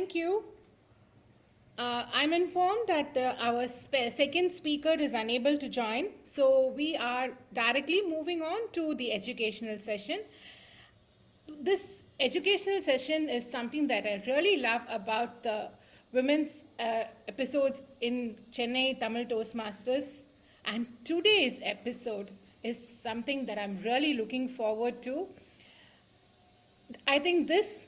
Thank you. I'm informed that our second speaker is unable to join, so we are directly moving on to the educational session. This educational session is something that I really love about the women's episodes in Chennai Tamil Toastmasters. And today's episode is something that I'm really looking forward to. I think this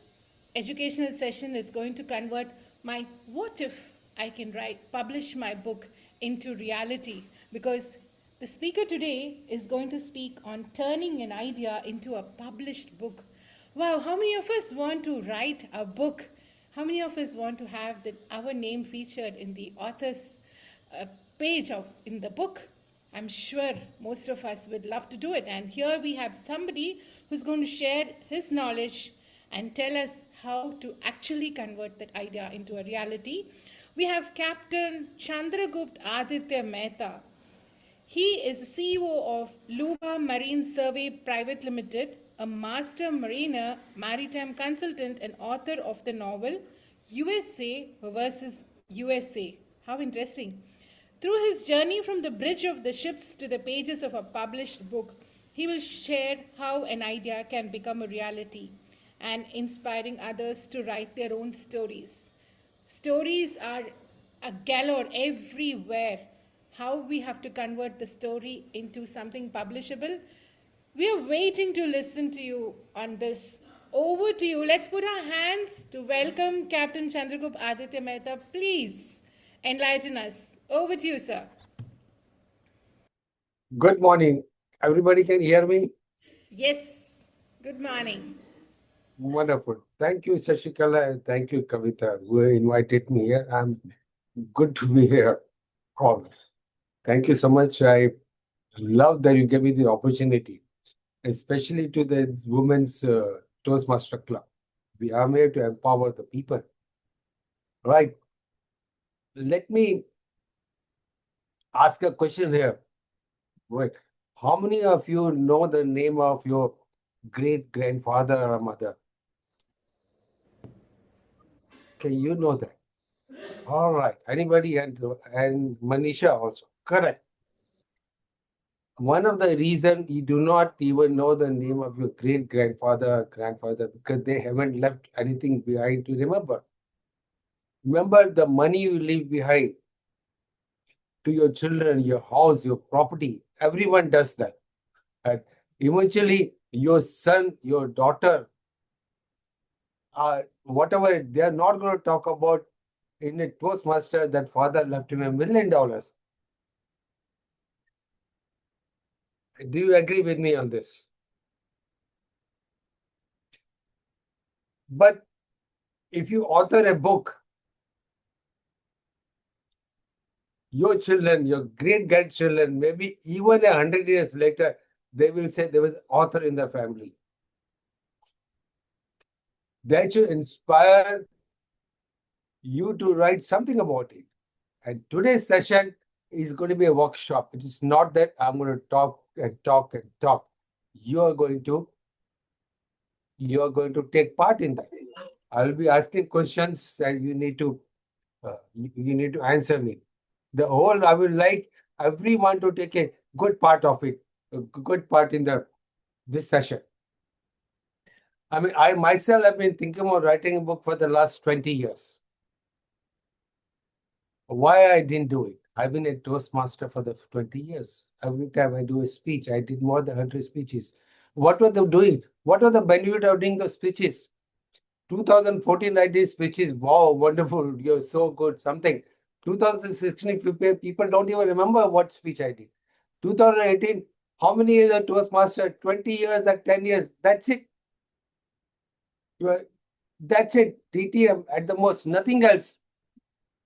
educational session is going to convert my what if I can publish my book into reality, because the speaker today is going to speak on turning an idea into a published book. Wow, how many of us want to write a book? How many of us want to have our name featured in the author's uh, page in the book? I'm sure most of us would love to do it. And here we have somebody who's going to share his knowledge and tell us how to actually convert that idea into a reality. We have Captain Chandergupt Aditya Mehta. He is the CEO of Luba Marine Survey Private Limited, a master mariner, maritime consultant, and author of the novel USA versus USA. How interesting. Through his journey from the bridge of the ships to the pages of a published book, he will share how an idea can become a reality and inspiring others to write their own stories. Stories are a galore everywhere. How we have to convert the story into something publishable. We are waiting to listen to you on this. Over to you. Let's put our hands to welcome Captain Chandragupta Aditya Mehta. Please enlighten us. Over to you, sir. Good morning. Everybody can hear me? Yes. Good morning. Wonderful. Thank you, Shashikala, and thank you, Kavitha, who invited me here. I'm good to be here. All. Thank you so much. I love that you gave me the opportunity, especially to the Women's Toastmaster Club. We are here to empower the people. Right. Let me ask a question here. Right. How many of you know the name of your great grandfather or mother? Can you know that? All right. Anybody and Manisha also. Correct. One of the reason you do not even know the name of your great grandfather or grandfather because they haven't left anything behind to remember. Remember the money you leave behind to your children, your house, your property. Everyone does that. And eventually your son, your daughter, whatever, they are not going to talk about in a Toastmaster that father left him $1 million. Do you agree with me on this? But if you author a book, your children, your great grandchildren, maybe even 100 years later, they will say there was author in the family. That should inspire you to write something about it. And today's session is going to be a workshop. It is not that I'm going to talk and talk and talk. You are going to take part in that. I'll be asking questions and you need to answer me. I would like everyone to take a good part of it, a good part in this session. I mean, I myself have been thinking about writing a book for the last 20 years. Why I didn't do it? I've been a Toastmaster for the 20 years. Every time I do a speech, I did more than 100 speeches. What were they doing? What was the benefit of doing those speeches? 2014, I did speeches. Wow, wonderful. You're so good. Something. 2016, people don't even remember what speech I did. 2018, how many years a Toastmaster? 20 years or 10 years. That's it. That's it. TTM at the most, nothing else.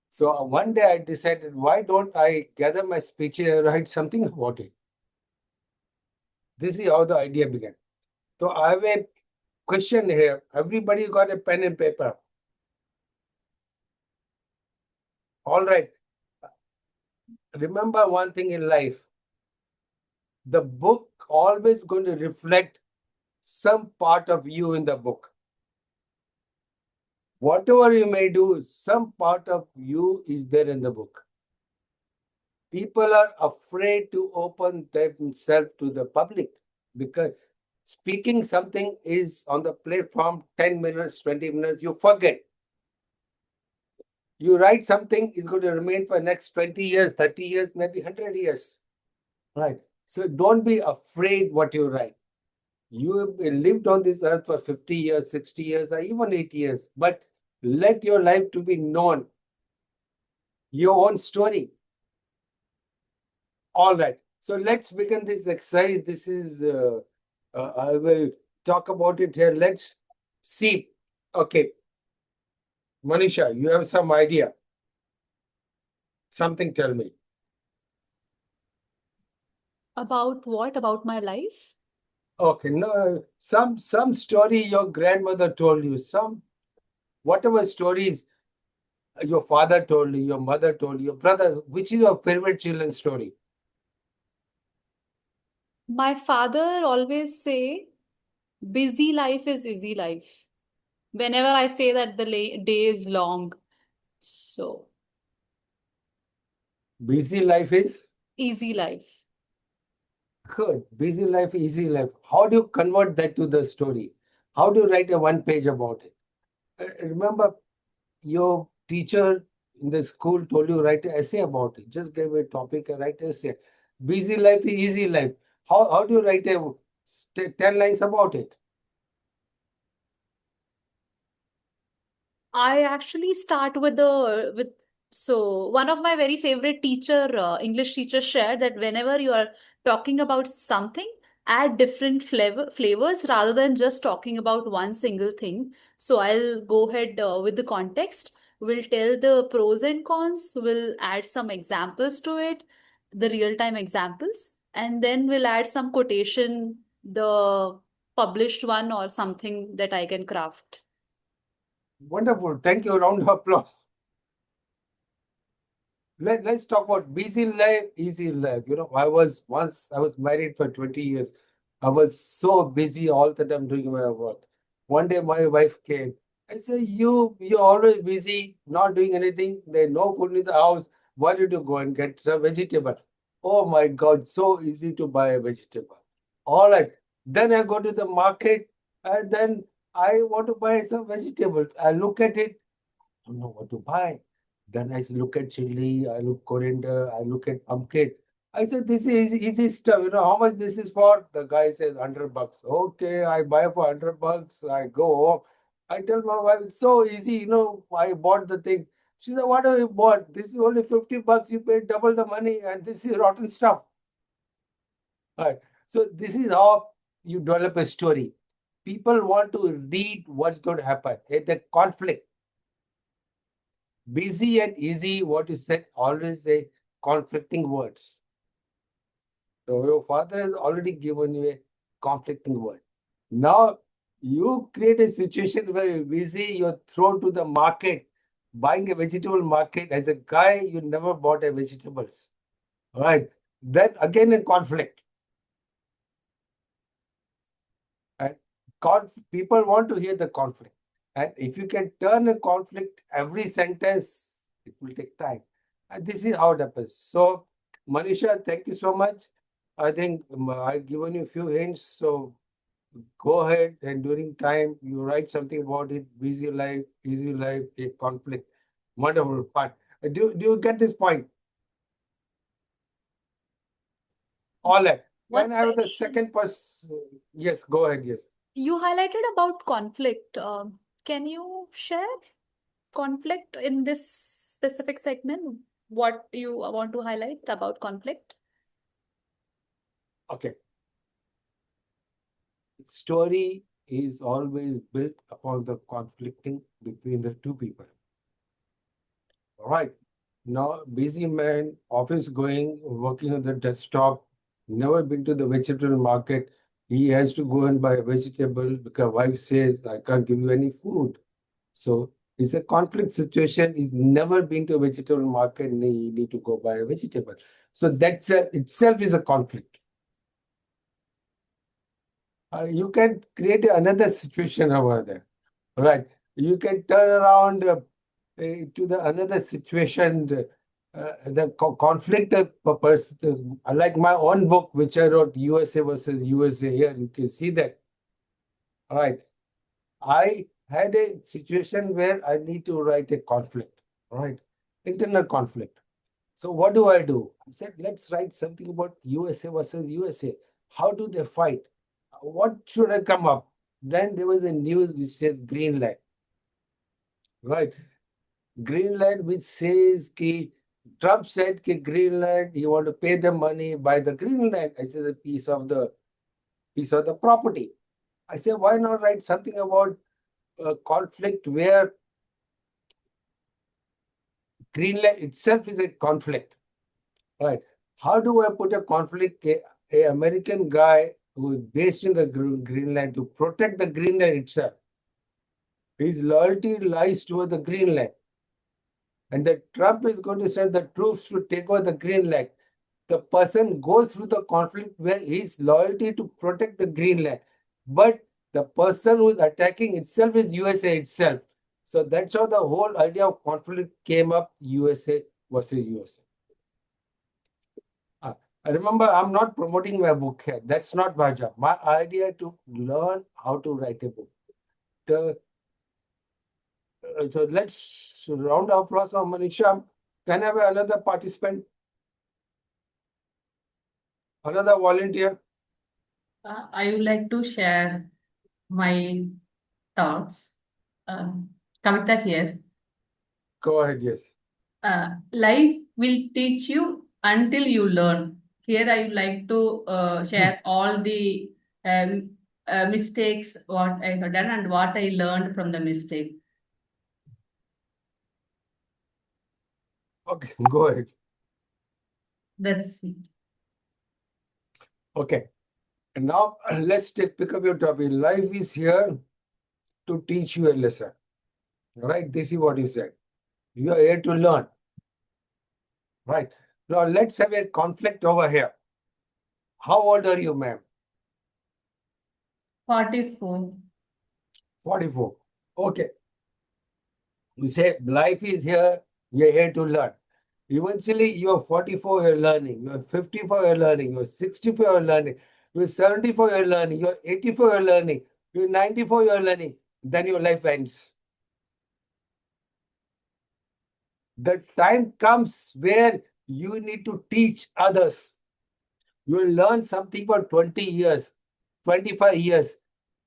So one day I decided, why don't I gather my speeches and write something about it? This is how the idea began. So I have a question here. Everybody got a pen and paper. All right. Remember one thing in life. The book always going to reflect some part of you in the book. Whatever you may do, some part of you is there in the book. People are afraid to open themselves to the public because speaking something is on the platform 10 minutes, 20 minutes, you forget. You write something is going to remain for next 20 years, 30 years, maybe 100 years. Right. So don't be afraid what you write. You have lived on this earth for 50 years, 60 years, or even 80 years, but let your life to be known, your own story. All right. So let's begin this exercise. This is, I will talk about it here. Let's see. Okay. Manisha, you have some idea. Something tell me. About what? About my life? Okay. No, some story your grandmother told you. Some whatever stories your father told you, your mother told you, your brother. Which is your favorite children's story? My father always say, busy life is easy life. Whenever I say that the day is long. So, Busy life is easy life. good. Busy life, easy life. How do you convert that to the story? How do you write a one page about it? Remember, your teacher in the school told you write an essay about it. Just give a topic and write an essay. Busy life, easy life. How do you write a 10 lines about it? I actually start with so one of my very favorite English teacher shared that whenever you are talking about something, add different flavors rather than just talking about one single thing. So I'll go ahead with the context. We'll tell the pros and cons. We'll add some examples to it, the real-time examples, and then we'll add some quotation, the published one or something that I can craft. Wonderful. Thank you. Round of applause. Let's talk about busy life, easy life. I was married for 20 years. I was so busy all the time doing my work. One day my wife came. I said, you're always busy, not doing anything. There's no food in the house. Why did you go and get some vegetable? Oh my God, so easy to buy a vegetable. All right. Then I go to the market and then I want to buy some vegetables. I look at it, don't know what to buy. Then I look at chili, I look coriander, I look at pumpkin. I said, this is easy stuff. How much this is for? The guy says $100. Okay, I buy for $100. I go home. I tell my wife, it's so easy. I bought the thing. She said, what have you bought? This is only $50. You paid double the money, and this is rotten stuff. Right. So this is how you develop a story. People want to read what's going to happen. The conflict. Busy and easy, what you said, always say conflicting words. So your father has already given you a conflicting word. Now you create a situation where you're busy, you're thrown to the market, buying a vegetable market. As a guy, you never bought a vegetables. Right. Then again a conflict. And people want to hear the conflict. And if you can turn a conflict every sentence, it will take time. And this is how it happens. So, Manisha, thank you so much. I think I've given you a few hints. So, go ahead and during time, you write something about it. Busy life, easy life, a conflict. Wonderful part. Do you get this point? All right. One Can I have the question. second person? Yes, go ahead. Yes. You highlighted about conflict. Can you share conflict in this specific segment? What you want to highlight about conflict? Okay. Story is always built upon the conflicting between the two people. All right. Now, busy man, office going, working on the desktop, never been to the vegetable market. He has to go and buy a vegetable because wife says, I can't give you any food. So it's a conflict situation. He's never been to a vegetable market and he need to go buy a vegetable. So that itself is a conflict. You can create another situation over there. Right. You can turn around to the another situation, the conflict like my own book, which I wrote, USA versus USA. Here you can see that. All right. I had a situation where I need to write a conflict, right? Internal conflict. So what do? I said, let's write something about USA versus USA. How do they fight? What should I come up? Then there was a news which says Greenland, right? Greenland, which says ki Trump said ki Greenland, you want to pay the money, buy the Greenland. I said a piece of the property. I said, why not write something about a conflict where Greenland itself is a conflict, right? How do I put a conflict? A American guy who is based in the Greenland to protect the Greenland itself. His loyalty lies toward the Greenland. And that Trump is going to send the troops to take over the Greenland. The person goes through the conflict where his loyalty to protect the Greenland. But the person who is attacking itself is USA itself. So that's how the whole idea of conflict came up, USA versus USA. I remember, I'm not promoting my book here. That's not my job. My idea to learn how to write a book. So let's round of applause for Manisha. Can I have another participant? Another volunteer? I would like to share my thoughts. Kavitha here. Go ahead, yes. Life will teach you until you learn. Here I would like to share all the mistakes what I have done and what I learned from the mistake. Okay, go ahead. That's it. Okay. And now let's pick up your topic. Life is here to teach you a lesson. Right? This is what you said. You are here to learn. Right. Now let's have a conflict over here. How old are you, ma'am? 44. 44. Okay. You say life is here, you're here to learn. Eventually, you're 44, you're learning. You're 54, you're learning. You're 64, you're learning. You're 74, you're learning. You're 84, you're learning. You're 94, you're learning. Then your life ends. The time comes where you need to teach others. You will learn something for 20 years, 25 years.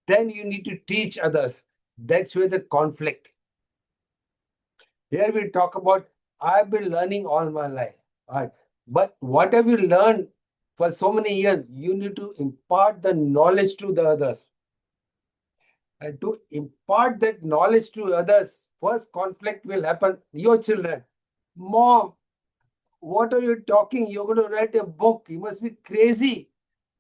Then you need to teach others. That's where the conflict. Here we talk about, I've been learning all my life. Right? But what have you learned for so many years? You need to impart the knowledge to the others. And to impart that knowledge to others, first conflict will happen. Your children, mom, what are you talking? You're going to write a book. You must be crazy.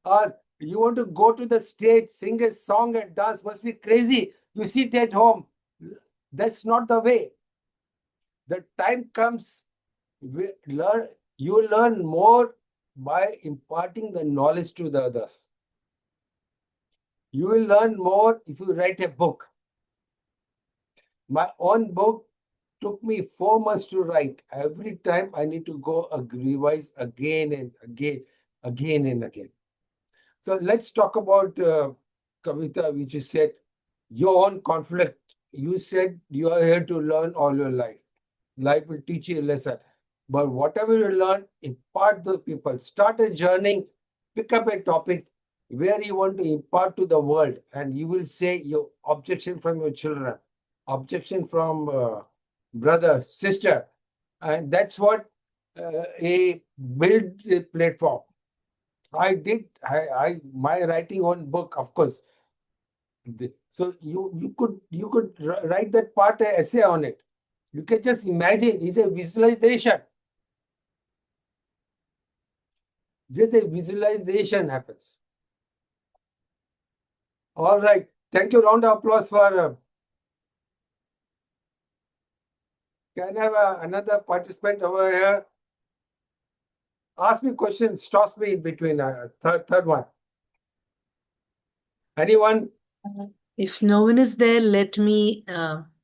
Or you want to go to the stage, sing a song and dance, must be crazy. You sit at home. That's not the way. The time comes, you learn more by imparting the knowledge to the others. You will learn more if you write a book. My own book took me 4 months to write. Every time I need to go revise again and again and again. So let's talk about Kavitha, which you said, your own conflict. You said you are here to learn all your life. Life will teach you a lesson. But whatever you learn, impart to people. Start a journey, pick up a topic where you want to impart to the world, and you will say your objection from your children, objection from brother, sister. And that's what a build a platform. I did my writing on book, of course. So you could write that part essay on it. You can just imagine, it's a visualization. Just a visualization happens. All right. Thank you. Round of applause for. Can I have another participant over here? Ask me questions. Toss me in between. Third one. Anyone? If no one is there, let me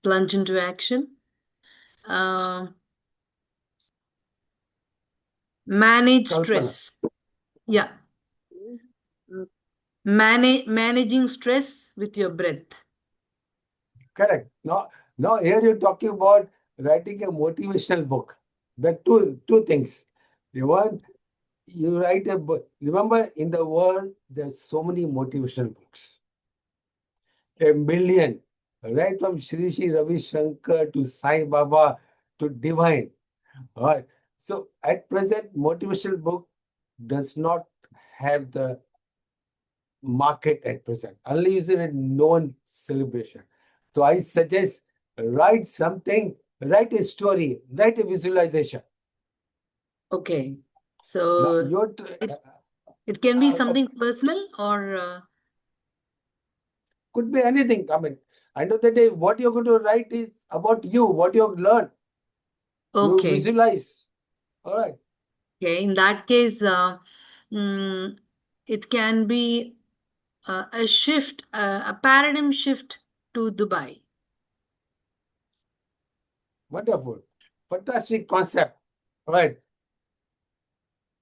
plunge into action. Manage Kalpana. stress. Yeah. Managing stress with your breath. Correct. Now here you're talking about writing a motivational book. The two things. One, you write a book. Remember, in the world, there's so many motivational books. A million, right from Shri Shri Ravi Shankar to Sai Baba to Divine. All right. So at present, motivational book does not have the market at present. Only is it a known celebration. So I suggest write something, write a story, write a visualization. Okay. Now, So you're it can be okay, something personal or could be anything. I mean, end of the day, what you're going to write is about you, what you've learned. You okay. visualize. All right. Okay. In that case, it can be a shift, a paradigm shift to Dubai. Wonderful. Fantastic concept. All right.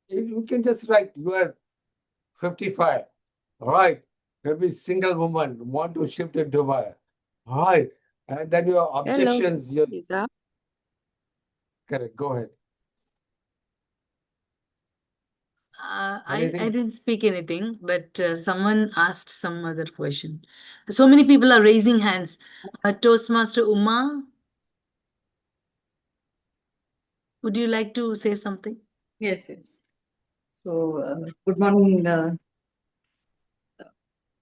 You can just write you are 55. All right. Maybe single woman want to shift to Dubai. All right. And then your objections, your Lisa. correct. Go ahead. I Anything? didn't speak anything, but someone asked some other question. So many people are raising hands. Toastmaster Uma, would you like to say something? Yes, yes. So, good morning,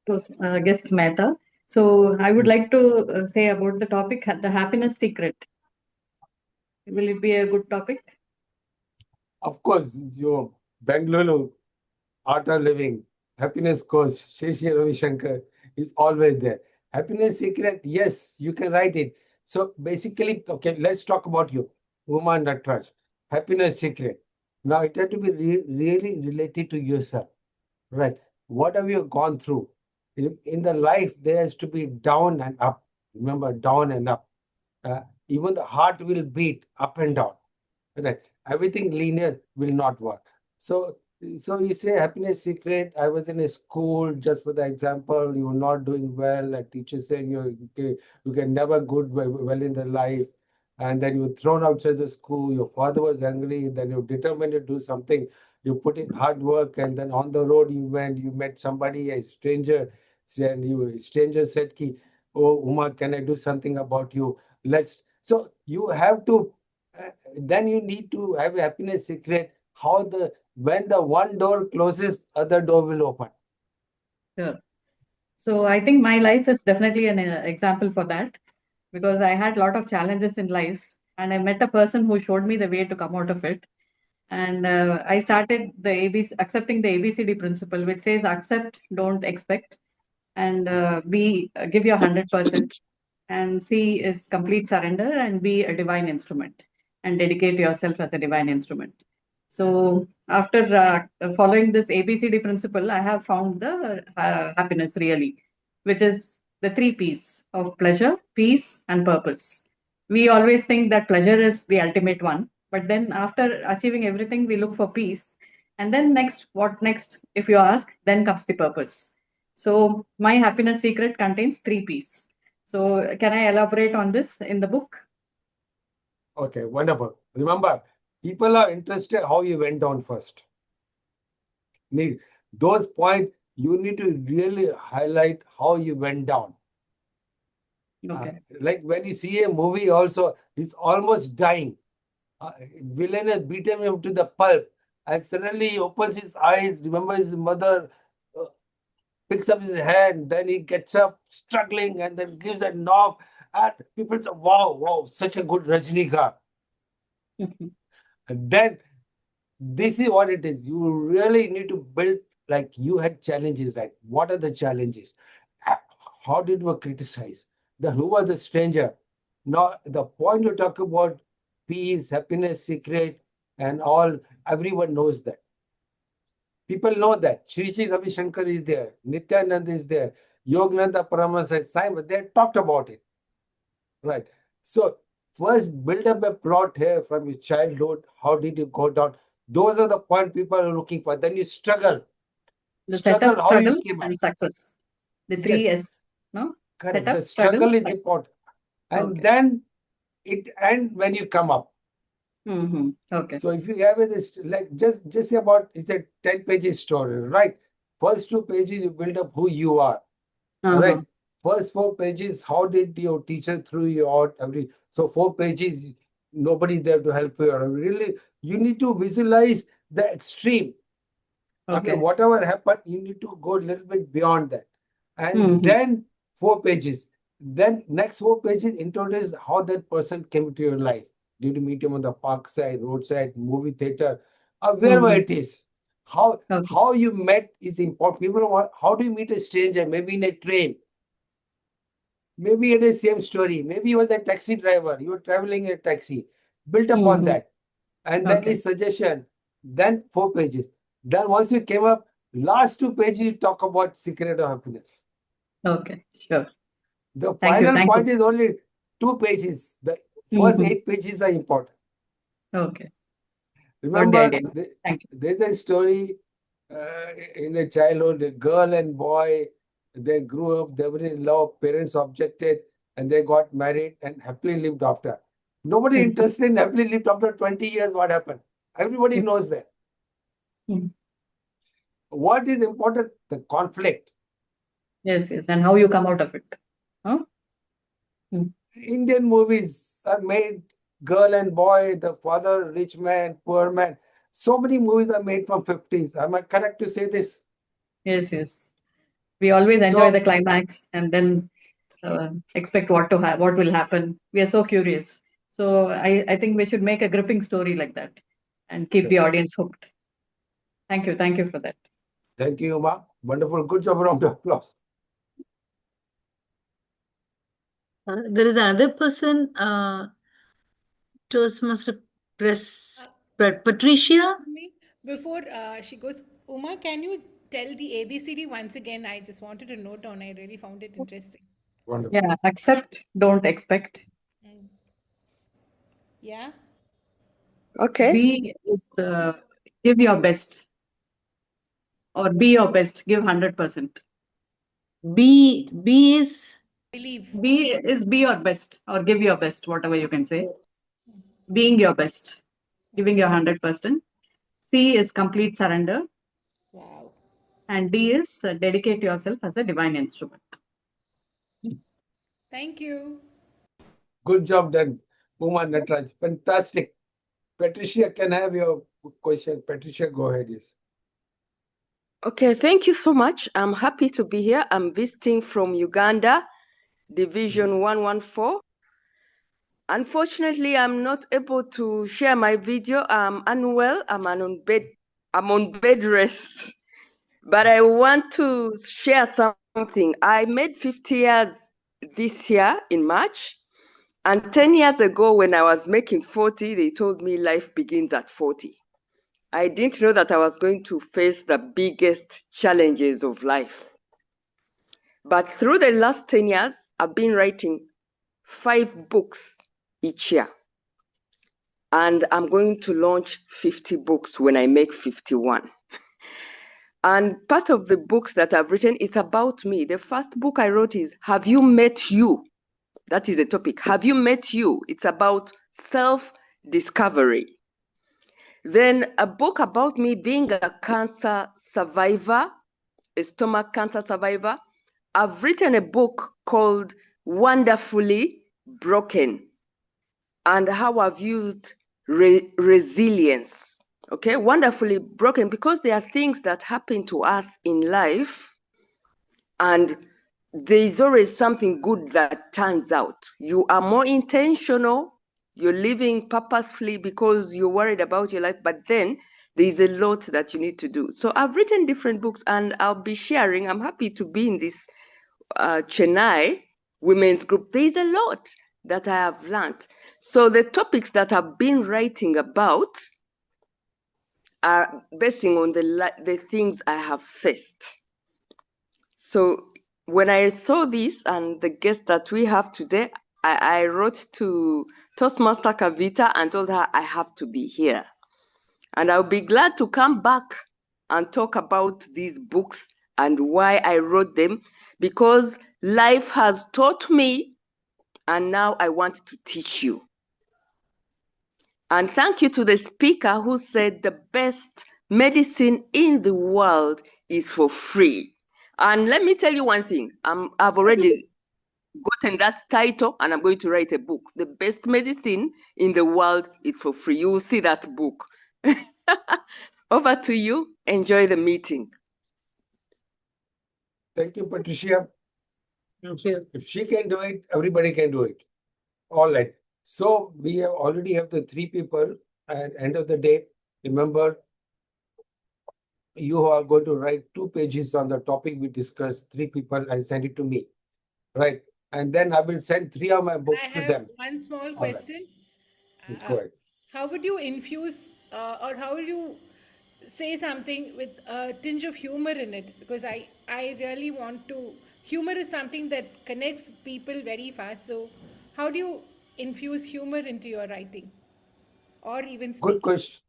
guest Mehta. So, I would like to say about the topic, the happiness secret. Will it be a good topic? Of course, your Bengaluru art of living, happiness coach, Sheshi Ravi Shankar is always there. Happiness secret, yes, you can write it. So basically, okay, let's talk about you, Woman Natraj. Happiness secret. Now it has to be really related to yourself, right? What have you gone through? In the life, there has to be down and up. Remember, down and up. Even the heart will beat up and down. Right. Everything linear will not work. So, so you say happiness secret. I was in a school, just for the example, you were not doing well. A teacher said you can never good well in the life, and then you were thrown outside the school. Your father was angry. Then you determined to do something. You put in hard work, and then on the road you went. You met somebody, a stranger, and you stranger said, "Ki, oh Uma, can I do something about you? Let's." So you have to then you need to have a happiness secret how the when the one door closes other door will open. Sure. So, I think my life is definitely an example for that because I had a lot of challenges in life and I met a person who showed me the way to come out of it. And I started the ABC, accepting the ABCD principle, which says accept, don't expect, and give your 100%. And C is complete surrender and be a divine instrument and dedicate yourself as a divine instrument. So after following this ABCD principle, I have found the happiness really, which is the three P's of pleasure, peace, and purpose. We always think that pleasure is the ultimate one, but then after achieving everything, we look for peace. And then next, what next? If you ask, then comes the purpose. So my happiness secret contains three P's. So can I elaborate on this in the book? Okay, wonderful. Remember, people are interested how you went down first. Need those points you need to really highlight how you went down. Okay. Like when you see a movie also, he's almost dying. Villain has beaten him to the pulp, and suddenly he opens his eyes, remembers his mother, uh, picks up his hand, then he gets up struggling and then gives a knock. And people say, wow, wow, such a good Rajnikant. And then this is what it is. You really need to build like you had challenges, right? What are the challenges? How did you criticize? Who was the stranger? Now, the point you talk about peace, happiness, secret, and all, everyone knows that. People know that. Sri Sri Ravi Shankar is there, Nityanand is there, Yogananda Paramahansa, Simon, they talked about it. Right. So first build up a plot here from your childhood. How did you go down? Those are the point people are looking for. Then you struggle. The Struggle, setup, how you struggle, came up. and success. The three Yes, S. No? correct. Setup, The struggle, struggle is success. important. And Okay. then it end when you come up. Okay. So if you have this, like just say about, it's a 10 pages story, right? First 2 pages, you build up who you are. All right. First 4 pages, how did your teacher threw you out? So 4 pages, nobody there to help you. Really, you need to visualize the extreme. Okay, Okay. whatever happened, you need to go a little bit beyond that. And Mhm. then 4 pages. Then next 4 pages introduce how that person came into your life. Did you meet him on the park side, roadside, movie theater, or wherever Mhm. it is? How Okay. how you met is important. People want, how do you meet a stranger? Maybe in a train. Maybe it is same story. Maybe he was a taxi driver. You were traveling in a taxi. Built upon Mhm. that. And then Okay. his suggestion. Then 4 pages. Then once you came up, last 2 pages you talk about secret of happiness. Okay. Sure. The Thank you. final Thank point you. is only 2 pages. The first Mhm. 8 pages are important. Okay. Got the Remember, idea. Thank you. there's a story in a childhood, a girl and boy, they grew up, they were in love, parents objected, and they got married and happily lived after. Nobody Mhm. interested in happily lived after 20 years, what happened? Everybody knows that. Mhm. What is important? The conflict. Yes, yes. And how you come out of it. Huh? Mm. Indian movies are made girl and boy, the father, rich man, poor man. So many movies are made from 50s. Am I correct to say this? Yes, yes. We always enjoy the So, climax and then expect what will happen. We are so curious. So I think we should make a gripping story like that and keep the audience hooked. Thank you. Thank you for that. thank you, Uma. Wonderful. Good job. Round of applause. There is another person, Toastmaster Press, Patricia. Before she goes, Uma, can you tell the ABCD once again? I just wanted to note down. I really found it interesting. Wonderful. Yeah, accept, don't expect. Yeah. Okay. B is give your best, or be your best, give 100%. B is Believe. B is be your best or give your best, whatever you can say. Being your best, giving your 100%. C is complete surrender. Wow. And D is dedicate yourself as a divine instrument. Thank you. Good job done, Uma Natraj. Fantastic. Patricia, can I have your question? Patricia, go ahead. Yes. Okay, thank you so much. I'm happy to be here. I'm visiting from Uganda, Division 114. Unfortunately, I'm not able to share my video. I'm unwell. I'm on bed rest. But I want to share something. I made 50 years this year in March. And 10 years ago, when I was making 40, they told me life begins at 40. I didn't know that I was going to face the biggest challenges of life. But through the last 10 years, I've been writing 5 books each year. And I'm going to launch 50 books when I make 51. And part of the books that I've written is about me. The first book I wrote is Have You Met You? That is the topic. Have you met you? It's about self-discovery. Then a book about me being a cancer survivor, a stomach cancer survivor. I've written a book called Wonderfully Broken and how I've used resilience. Okay, wonderfully broken because there are things that happen to us in life and there is always something good that turns out. You are more intentional, you're living purposefully because you're worried about your life, but then there is a lot that you need to do. So I've written different books and I'll be sharing. I'm happy to be in this Chennai women's group. There is a lot that I have learned. So the topics that I've been writing about are basing on the things I have faced. So when I saw this and the guest that we have today, I wrote to Toastmaster Kavitha and told her I have to be here. And I'll be glad to come back and talk about these books and why I wrote them, because life has taught me and now I want to teach you. And thank you to the speaker who said the best medicine in the world is for free. And let me tell you one thing, I've already gotten that title and I'm going to write a book. The best medicine in the world is for free. You will see that book. Over to you. Enjoy the meeting. Thank you, Patricia. Thank you. If she can do it, everybody can do it. All right. So we already have the 3 people. At end of the day, remember, you are going to write 2 pages on the topic we discussed. 3 people, and send it to me, right? And then I will send 3 of my books I to have them. one small All right. question. Go ahead. How would you infuse or how would you say something with a tinge of humor in it? Because I really want to. Humor is something that connects people very fast. So, how do you infuse humor into your writing or even speaking? Good question.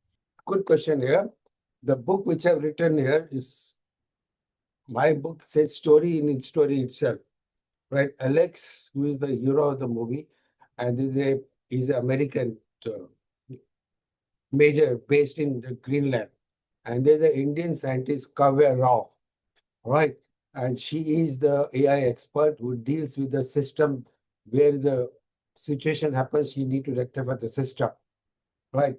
Good question here. The book which I've written here is my book says story in its story itself, right? Alex, who is the hero of the movie, and is an American major based in Greenland, and there's an Indian scientist Kavya Rao, right? And she is the AI expert who deals with the system where the situation happens. You need to rectify the system, right?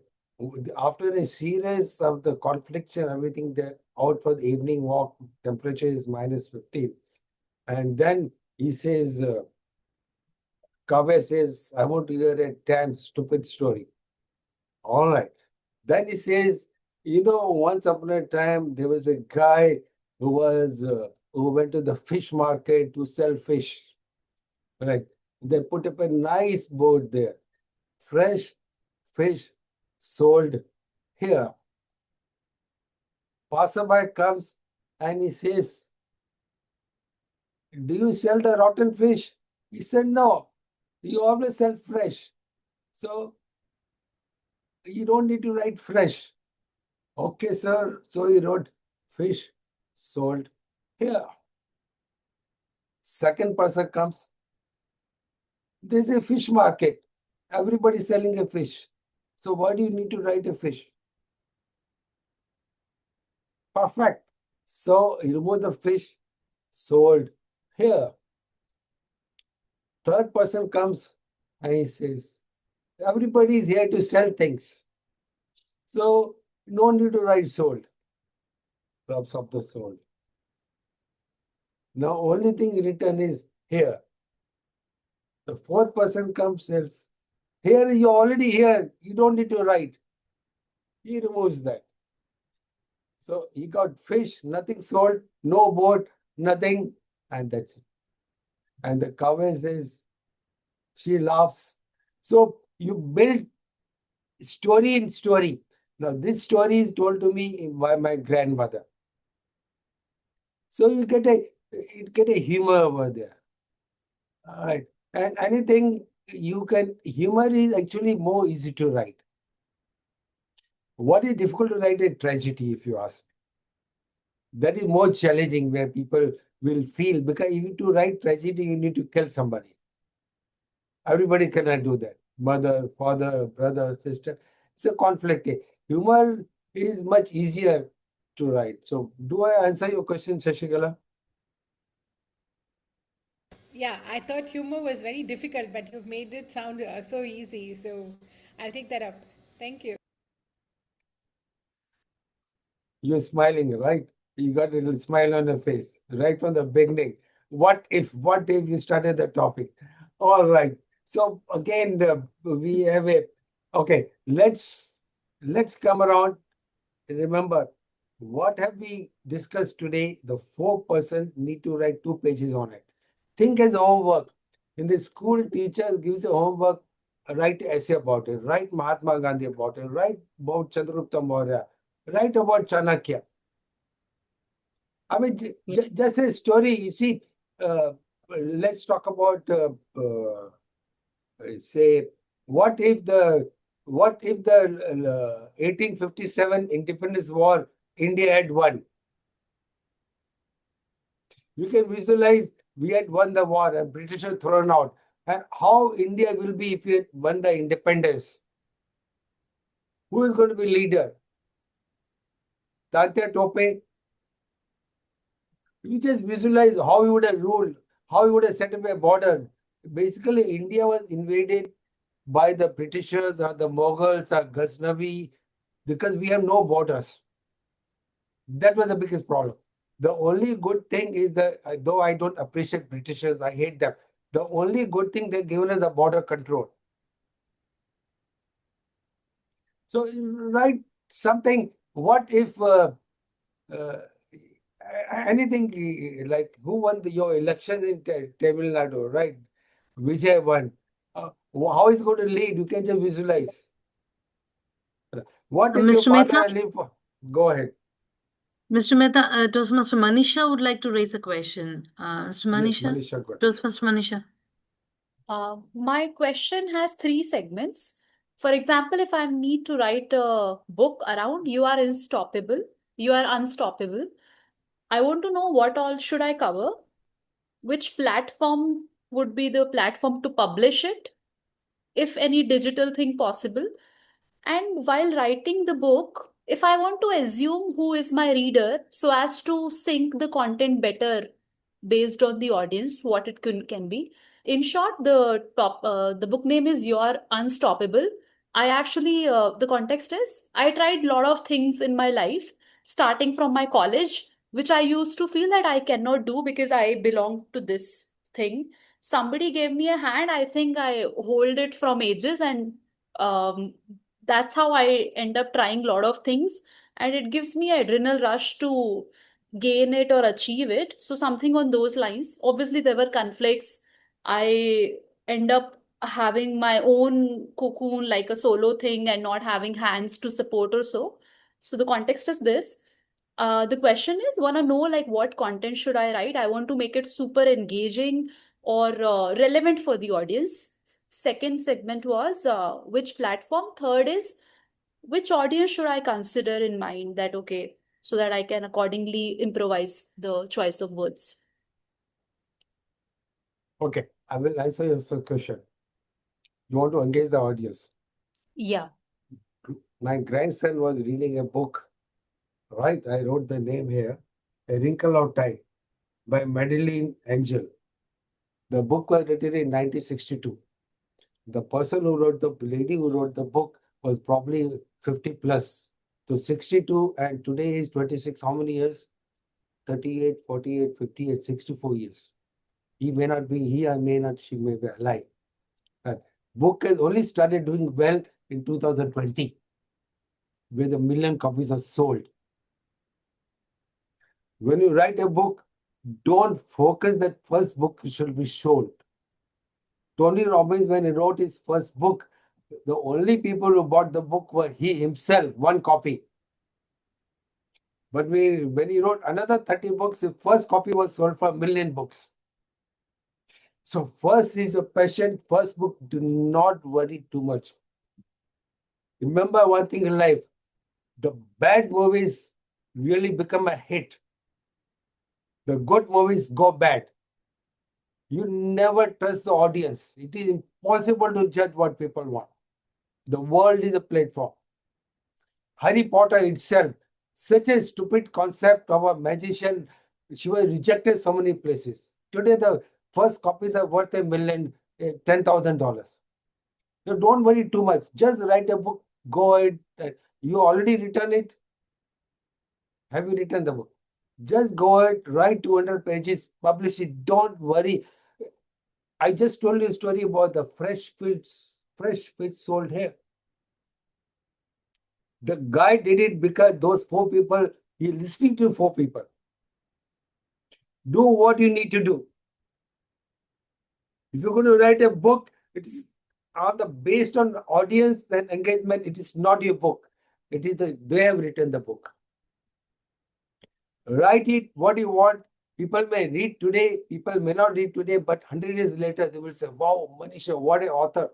After a series of the conflicts and everything, they're out for the evening walk. Temperature is -15, and then he says, Kaveh says, "I want to hear a damn stupid story." All right. Then he says, once upon a time there was a guy who went to the fish market to sell fish. Right. They put up a nice board there. Fresh fish sold here. Passerby comes and he says, "Do you sell the rotten fish?" He said, "No, you always sell fresh. So you don't need to write fresh." "Okay, sir." So he wrote fish sold here. Second person comes. There's a fish market. Everybody's selling a fish. So why do you need to write a fish? Perfect. So you remove the fish sold here. Third person comes and he says, everybody is here to sell things. So no need to write sold. Drops of the sold. Now only thing written is here. The fourth person comes, says, here you're already here. You don't need to write. He removes that. So he got fish, nothing sold, no boat, nothing, and that's it. And the cover says, she laughs. So you build story in story. Now this story is told to me by my grandmother. So you get a humor over there. All right. And anything humor is actually more easy to write. What is difficult to write? A tragedy, if you ask me. That is more challenging, where people will feel, because if you to write tragedy, you need to kill somebody. Everybody cannot do that. Mother, father, brother, sister. It's a conflict. Humor is much easier to write. So do I answer your question, Shashikala? Yeah, I thought humor was very difficult, but you've made it sound so easy. So, I'll take that up. Thank you. You're smiling, right? You got a little smile on your face right from the beginning. What if you started the topic? All right. So again, we have okay, let's come around. Remember, what have we discussed today? The 4 persons need to write 2 pages on it. Think as homework. In the school, teacher gives you homework, write essay about it, write Mahatma Gandhi about it, write about Chandergupt Maurya, write about Chanakya. I mean, just a story. You see, let's talk about say, what if the 1857 Independence War India had won? You can visualize we had won the war and British were thrown out. And how India will be if we had won the independence? Who is going to be leader? Tatya Tope? You just visualize how he would have ruled, how he would have set up a border. Basically, India was invaded by the Britishers or the Mughals or Ghaznavi because we have no borders. That was the biggest problem. The only good thing is that, though I don't appreciate Britishers, I hate them. The only good thing they've given us a border control. So, write something. What if anything like who won your elections in Tamil Nadu, right? Vijay won. How is going to lead? You can just visualize. What if your Mr. father Mehta? live for? Go ahead. Mr. Mehta, Toastmaster Manisha would like to raise a question. Mr. Yes, Manisha? Manisha, go ahead. Toastmaster Manisha. My question has three segments. For example, if I need to write a book around you are unstoppable, you are unstoppable, I want to know what all should I cover, which platform would be the platform to publish it, if any digital thing possible. And while writing the book, if I want to assume who is my reader so as to sync the content better based on the audience, what it can be. In short, the book name is You're Unstoppable. I actually, the context is I tried a lot of things in my life, starting from my college, which I used to feel that I cannot do because I belong to this thing. Somebody gave me a hand. I think I hold it from ages, and um, that's how I end up trying a lot of things. And it gives me adrenal rush to gain it or achieve it. So something on those lines. Obviously, there were conflicts. I end up having my own cocoon, like a solo thing, and not having hands to support or so. So the context is this. The question is, want to know like what content should I write? I want to make it super engaging or relevant for the audience. Second segment was which platform. Third is which audience should I consider in mind, that okay, so that I can accordingly improvise the choice of words. Okay, I will answer your first question. You want to engage the audience. Yeah. My grandson was reading a book, right? I wrote the name here, A Wrinkle of Time by Madeline Angel. The book was written in 1962. The person who wrote the lady who wrote the book was probably 50 plus. So 62 and today is 26. How many years? 38, 48, 58, 64 years. He may not be, he or may not, she may be alive. That book has only started doing well in 2020, where 1 million copies are sold. When you write a book, don't focus that first book should be sold. Tony Robbins, when he wrote his first book, the only people who bought the book were he himself, one copy. But when he wrote another 30 books, his first copy was sold for 1 million books. So first is a passion, first book, do not worry too much. Remember one thing in life, the bad movies really become a hit. The good movies go bad. You never trust the audience. It is impossible to judge what people want. The world is a platform. Harry Potter itself, such a stupid concept of a magician, she was rejected so many places. Today, the first copies are worth $1 million, $10,000. So don't worry too much. Just write a book, go ahead. You already written it? Have you written the book? Just go ahead, write 200 pages, publish it. Don't worry. I just told you a story about the fresh fish sold here. The guy did it because those 4 people, he listening to 4 people. Do what you need to do. If you're going to write a book, it is based on audience and engagement. It is not your book. It is they have written the book. Write it what you want. People may read today, people may not read today, but 100 years later, they will say, wow, Manisha, what an author.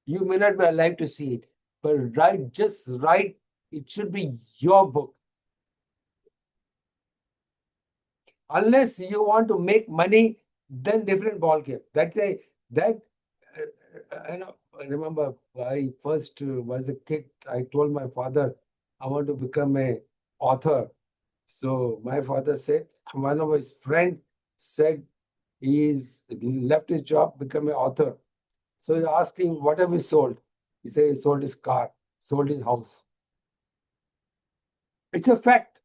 You may not be alive to see it, but just write. It should be your book. Unless you want to make money, then different ballgame. I remember I first was a kid. I told my father I want to become a author. So my father said, one of his friend said he left his job, become an author. So he asked him, what have you sold? He said he sold his car, sold his house. It's a fact.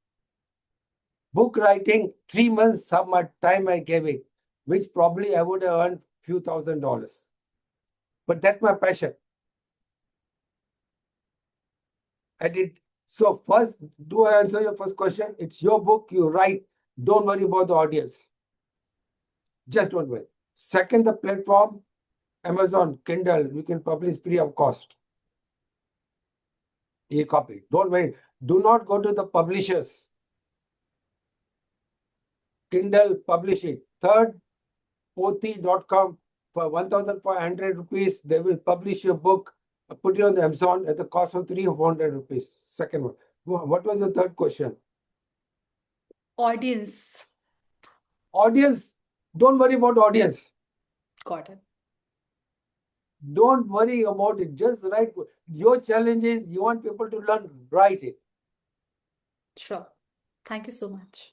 Book writing, 3 months of my time I gave it, which probably I would have earned few $1,000s. But that's my passion. I did. So first, do I answer your first question? It's your book, you write. Don't worry about the audience. Just don't worry. Second, the platform, Amazon, Kindle, you can publish free of cost. E-copy. Don't worry. Do not go to the publishers. Kindle, publish it. Third, Poti.com, for 1,500 rupees, they will publish your book, put it on the Amazon at the cost of 300 or 400 rupees. Second one. What was the third question? Audience. Audience. Don't worry about audience. Got it. Don't worry about it. Just write. Your challenge is you want people to learn, write it. Sure. Thank you so much.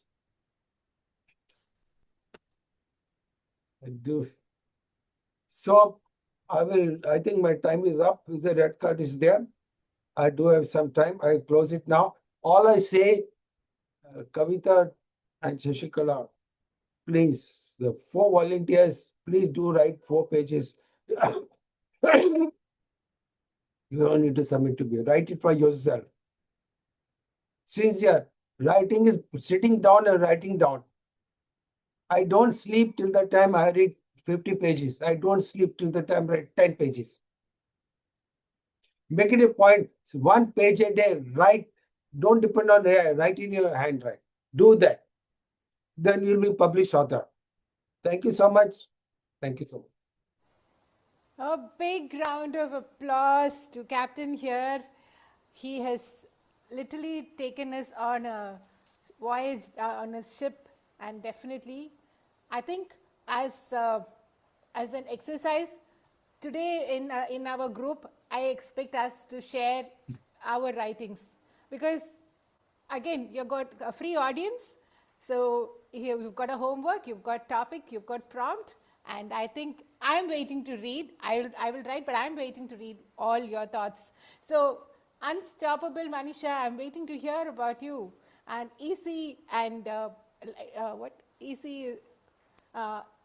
Do. So I think my time is up. The red card is there. I do have some time. I close it now. All I say, Kavitha and Shashikala, please, the 4 volunteers, please do write 4 pages. You don't need to submit to me. Write it for yourself. Sincere. Writing is sitting down and writing down. I don't sleep till the time I read 50 pages. I don't sleep till the time I read 10 pages. Make it a point. 1 page a day. Write. Don't depend on write in your handwriting. Do that. Then you'll be published author. Thank you so much. Thank you so much. A big round of applause to Captain here. He has literally taken us on a voyage on a ship, and definitely, I think as an exercise today in our group, I expect us to share our writings, because again, you've got a free audience. So here you've got a homework, you've got topic, you've got prompt, and I think I'm waiting to read. I will write, but I'm waiting to read all your thoughts. So Unstoppable Manisha, I'm waiting to hear about you. And EC and what EC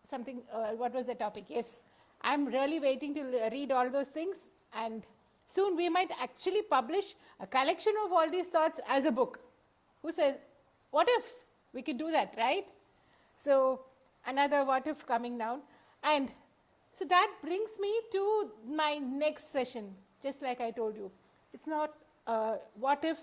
something, what was the topic? Yes, I'm really waiting to read all those things, and soon we might actually publish a collection of all these thoughts as a book. Who says, what if we could do that, right? So another what if coming down. And so that brings me to my next session, just like I told you. It's not what if